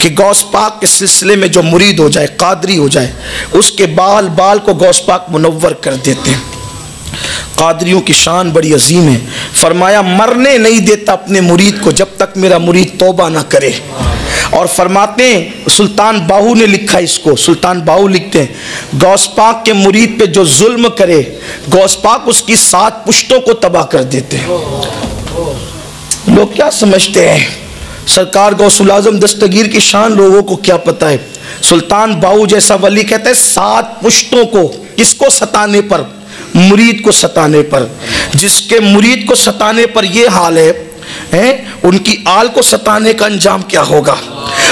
कि गौस पाक के सिलसिले में जो मुरीद हो जाए, कादरी हो जाए, उसके बाल बाल को गौस पाक मुनव्वर कर देते हैं। कादरियों की शान बड़ी अजीम है। फरमाया मरने नहीं देता अपने मुरीद को जब तक मेरा मुरीद तौबा ना करे। और फरमाते हैं, सुल्तान बाहू ने लिखा इसको, सुल्तान बाहू लिखते हैं, गौस पाक के मुरीद पे जो जुल्म करे गौस पाक उसकी 7 पुश्तों को तबाह कर देते हैं। लोग क्या समझते हैं, सरकार गौसुल आजम दस्तगीर की शान लोगों को क्या पता है। सुल्तान बाहू जैसा वली कहते हैं 7 पुश्तों को, किसको सताने पर, मुरीद को सताने पर। जिसके मुरीद को सताने पर यह हाल है, उनकी आल को सताने का अंजाम क्या होगा।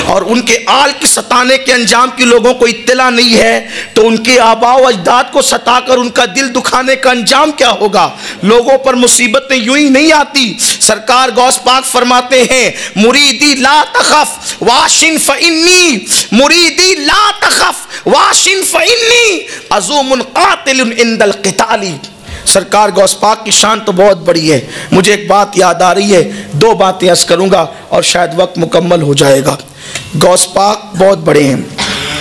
और उनके आल की सताने के अंजाम की लोगों को इत्तला नहीं है तो उनके आबाओ अजदाद को सताकर उनका दिल दुखाने का अंजाम क्या होगा। लोगों पर मुसीबतें यूं ही नहीं आती। सरकार गौस पाक फरमाते हैं, मुरीदी ला तखफ वाशिन फइन्नी, मुरीदी ला तखफ वाशिन फइन्नी अज़ूमुन कातिलुन इंदल क़िताली। सरकार गौस पाक की शान तो बहुत बड़ी है। मुझे एक बात याद आ रही है, 2 बातें अर्ज़ करूँगा और शायद वक्त मुकम्मल हो जाएगा। गौस पाक बहुत बड़े हैं,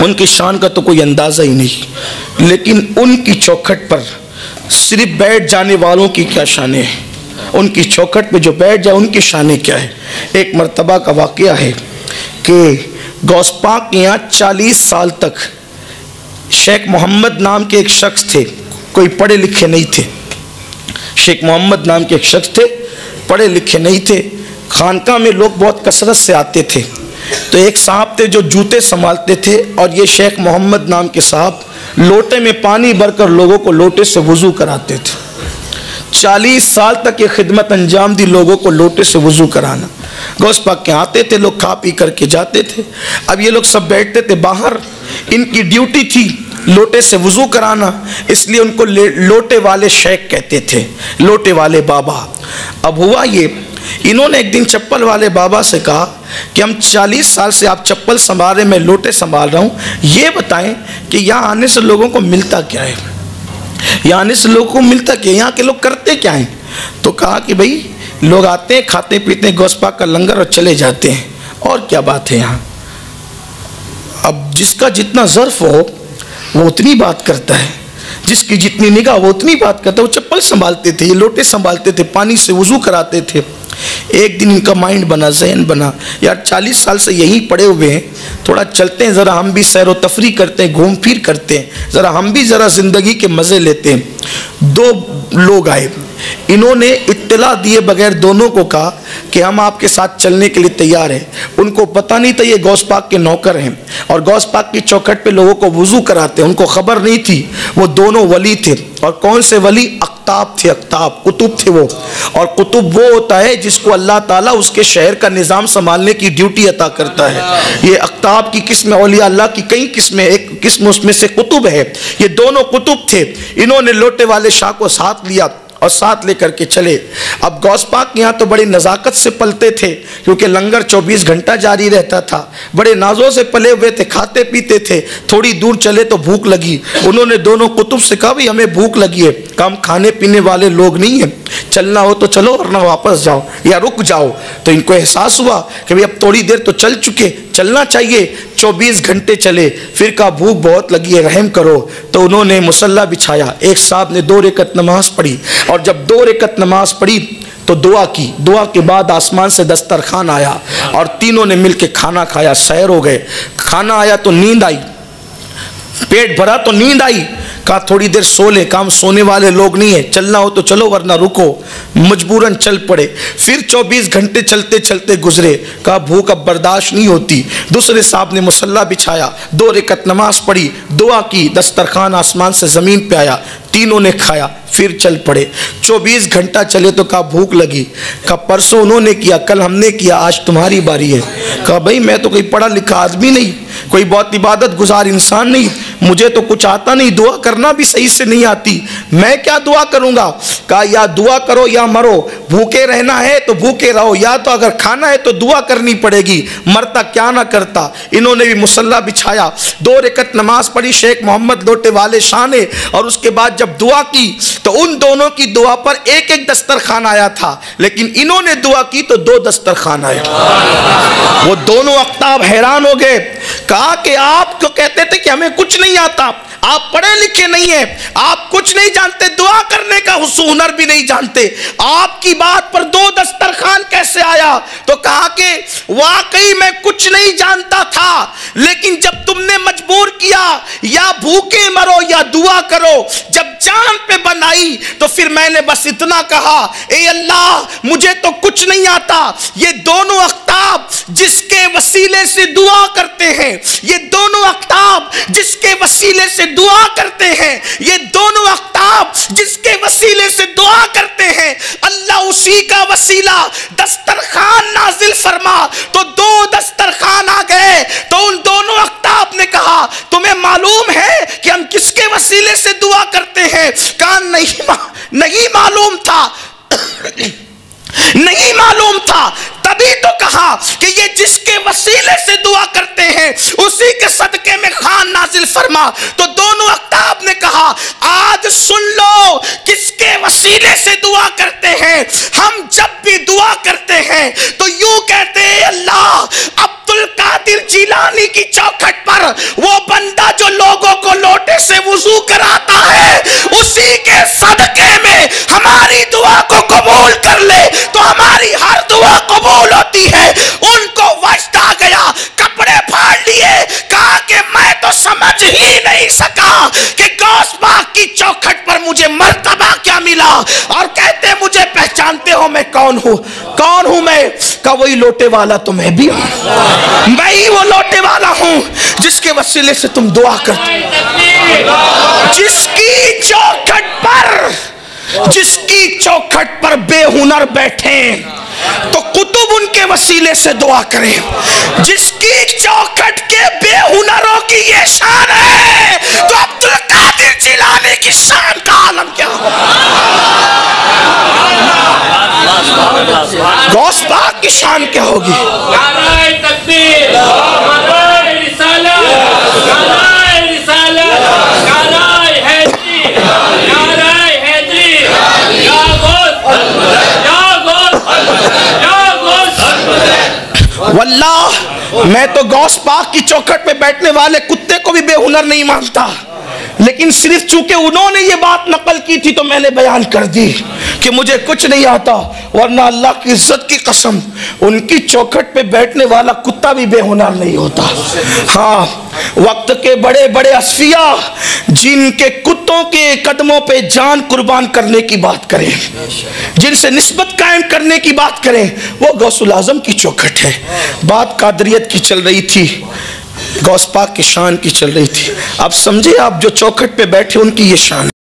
उनकी शान का तो कोई अंदाज़ा ही नहीं, लेकिन उनकी चौखट पर सिर्फ बैठ जाने वालों की क्या शानें हैं। उनकी चौखट पे जो बैठ जाए उनकी शानें क्या है। एक मरतबा का वाक़या है कि गौस पाक के यहाँ 40 साल तक शेख मोहम्मद नाम के एक शख्स थे, कोई पढ़े लिखे नहीं थे। शेख मोहम्मद नाम के एक शख्स थे, पढ़े लिखे नहीं थे। खानका में लोग बहुत कसरत से आते थे, तो एक साहब थे जो जूते संभालते थे और ये शेख मोहम्मद नाम के साहब लोटे में पानी भरकर लोगों को लोटे से वज़ू कराते थे। 40 साल तक ये खिदमत अंजाम दी, लोगों को लोटे से वज़ू कराना। गौस पाक के आते थे लोग, खा पी करके जाते थे। अब ये लोग सब बैठते थे बाहर, इनकी ड्यूटी थी लोटे से वज़ू कराना, इसलिए उनको लोटे वाले शेख कहते थे, लोटे वाले बाबा। अब हुआ ये, इन्होंने एक दिन चप्पल वाले बाबा से कहा कि हम 40 साल से आप चप्पल संभाल रहे, मैं लोटे संभाल रहा हूँ, ये बताएं कि यहाँ आने से लोगों को मिलता क्या है, यहाँ आने से लोगों को मिलता क्या, यहाँ के लोग करते क्या हैं। तो कहा कि भाई लोग आते हैं, खाते पीते हैं गौस पाक का लंगर और चले जाते हैं, और क्या बात है यहाँ। अब जिसका जितना ज़र्फ हो वो उतनी बात करता है, जिसकी जितनी निगाह वो उतनी बात करता है। वो चप्पल संभालते थे, ये लोटे संभालते थे, पानी से वज़ू कराते थे। एक दिन इनका माइंड बना, जहन बना, यार 40 साल से यहीं पड़े हुए हैं, थोड़ा चलते हैं, ज़रा हम भी सैर व तफरी करते हैं, घूम फिर करते हैं, ज़रा हम भी ज़रा ज़िंदगी के मज़े लेते हैं। 2 लोग आए, इन्होंने इत्तला दिए बगैर दोनों को कहा कि हम आपके साथ चलने के लिए तैयार हैं। उनको पता नहीं था ये गौस पाक के नौकर हैं और गौस पाक की चौखट पे लोगों को वज़ू कराते हैं, उनको खबर नहीं थी। वो दोनों वली थे, और कौन से वली, अख्ताब थे, अख्ताब कुतुब थे वो। और कुतुब वो होता है जिसको अल्लाह ताला उसके शहर का निज़ाम संभालने की ड्यूटी अता करता है। ये अख्ताब की किस्म, औलिया अल्लाह की कई किस्में, एक किस्म उसमें से कुतुब है। ये दोनों कुतुब थे। इन्होंने लोटे वाले शाह को साथ लिया और साथ लेकर के चले। अब गौस पाक यहाँ तो बड़ी नज़ाकत से पलते थे, क्योंकि लंगर 24 घंटा जारी रहता था। बड़े नाजों से पले हुए थे, खाते पीते थे। थोड़ी दूर चले तो भूख लगी। उन्होंने दोनों कुतुब से कहा, भाई हमें भूख लगी है, काम खाने पीने वाले लोग नहीं हैं, चलना हो तो चलो वरना वापस जाओ या रुक जाओ। तो इनको एहसास हुआ कि भाई अब थोड़ी देर तो चल चुके, चलना चाहिए। 24 घंटे चले, फिर कहा भूख बहुत लगी है, रहम करो। तो उन्होंने मुसल्ला बिछाया, एक साहब ने 2 रकअत नमाज पढ़ी, और जब 2 रकअत नमाज पढ़ी तो दुआ की। दुआ के बाद आसमान से दस्तरखान आया और तीनों ने मिलकर खाना खाया, सैर हो गए। खाना आया तो नींद आई, पेट भरा तो नींद आई। कहा थोड़ी देर सो ले, काम सोने वाले लोग नहीं है, चलना हो तो चलो वरना रुको। मजबूरन चल पड़े। फिर 24 घंटे चलते चलते गुजरे। कहा भूख अब बर्दाश्त नहीं होती। दूसरे साहब ने मुसल्ला बिछाया, 2 रकअत नमाज पढ़ी, दुआ की, दस्तरखान आसमान से ज़मीन पे आया, तीनों ने खाया, फिर चल पड़े। 24 घंटा चले तो कहा भूख लगी। कहा परसों उन्होंने किया, कल हमने किया, आज तुम्हारी बारी है। कहा भाई मैं तो कोई पढ़ा लिखा आदमी नहीं, कोई बहुत इबादत गुजार इंसान नहीं, मुझे तो कुछ आता नहीं, दुआ करना भी सही से नहीं आती, मैं क्या दुआ करूँगा। कहा या दुआ करो या मरो, भूखे रहना है तो भूखे रहो, या तो अगर खाना है तो दुआ करनी पड़ेगी, मरता क्या ना करता। इन्होंने भी मुसल्ला बिछाया, 2 रकत नमाज पढ़ी शेख मोहम्मद लोटे वाले शाह ने, और उसके बाद जब दुआ की तो उन दोनों की दुआ पर एक एक दस्तरखान आया था, लेकिन इन्होंने दुआ की तो 2 दस्तरखान आए। वो दोनों अख्ताब हैरान हो गए, कहा कि आप तो कहते थे कि हमें कुछ नहीं आता, आप पढ़े लिखे नहीं हैं, आप कुछ नहीं जानते, दुआ करने का हुनर भी नहीं जानते, आपकी बात पर 2 दस्तरखान कैसे आया? तो कहा कि वाकई मैं कुछ नहीं जानता था, लेकिन जब तुमने मजबूर किया या भूखे मरो या दुआ करो, जब जान पे बनाई तो फिर मैंने बस इतना कहा, ए अल्लाह मुझे तो कुछ नहीं आता। ये दोनों अख्ताब जिसके वसीले से दुआ करते हैं, ये दोनों अख्ताब जिसके वसीले से दुआ करते हैं, ये दोनों अख्ताब जिसके वसीले से दुआ करते हैं, अल्लाह उसी का वसीला दस्तरखान नाजिल फरमा। तो 2 दस्तरखान आ गए। तो उन दोनों अख्ताब ने कहा तुम्हें मालूम है कि हम किसके वसीले से दुआ करते हैं? कहा नहीं मालूम था नहीं मालूम था। तभी तो कहा कि ये जिसके वसीले से दुआ करते हैं उसी के सदके में खान नाजिल फरमा। तो दोनों अख्ताब ने कहा आज सुन लो किसके वसीले से दुआ करते हैं। हम जब भी दुआ करते हैं तो यूं कहते हैं अल्लाह अब्दुल कादिर जिलानी की चौखट पर वो बंदा जो लोगों को लोटे से वुजू कराता है, उसी के सदके में हमारी दुआ को कबूल कर ले तो हमारी हर दुआ कबूल होती है। उनको वजद आ गया, कपड़े फाड़ लिए, कहा कि मैं तो समझ ही नहीं सका कि गौस बाग की चौखट पर मुझे मर्तबा क्या मिला। और कहते मुझे पहचानते हो मैं कौन हूं? कौन हूं मैं? का वही लोटे वाला तो मैं भी हूं, मैं ही वो लोटे वाला हूं जिसके वसीले से तुम दुआ करते, जिसकी चौखट पर बेहुनर बैठे तो कुतुब उनके वसीले से दुआ करें। जिसकी चौखट के बेहुनरों की ये शान है तो अब्दुल कादिर जिलानी की शान का आलम क्या हो। गौस बाग की शान क्या होगी? वल्लाह मैं तो गौस पाक की चौखट पे बैठने वाले कुत्ते को भी बेहुनर नहीं मानता, लेकिन सिर्फ चूंकि उन्होंने ये बात नकल की थी तो मैंने बयान कर दी कि मुझे कुछ नहीं आता। वरना अल्लाह की इज्जत की कसम उनकी चौखट पे बैठने वाला कुत्ता भी बेहुनर नहीं होता। हाँ, वक्त के बड़े बड़े असफिया जिनके कुत्तों के कदमों पे जान कुर्बान करने की बात करें, जिनसे निस्बत कायम करने की बात करें, वो गौसुल आजम की चौखट है। बात कादरियत की चल रही थी, गौस पाक की शान की चल रही थी। अब समझे आप जो चौखट पे बैठे उनकी ये शान।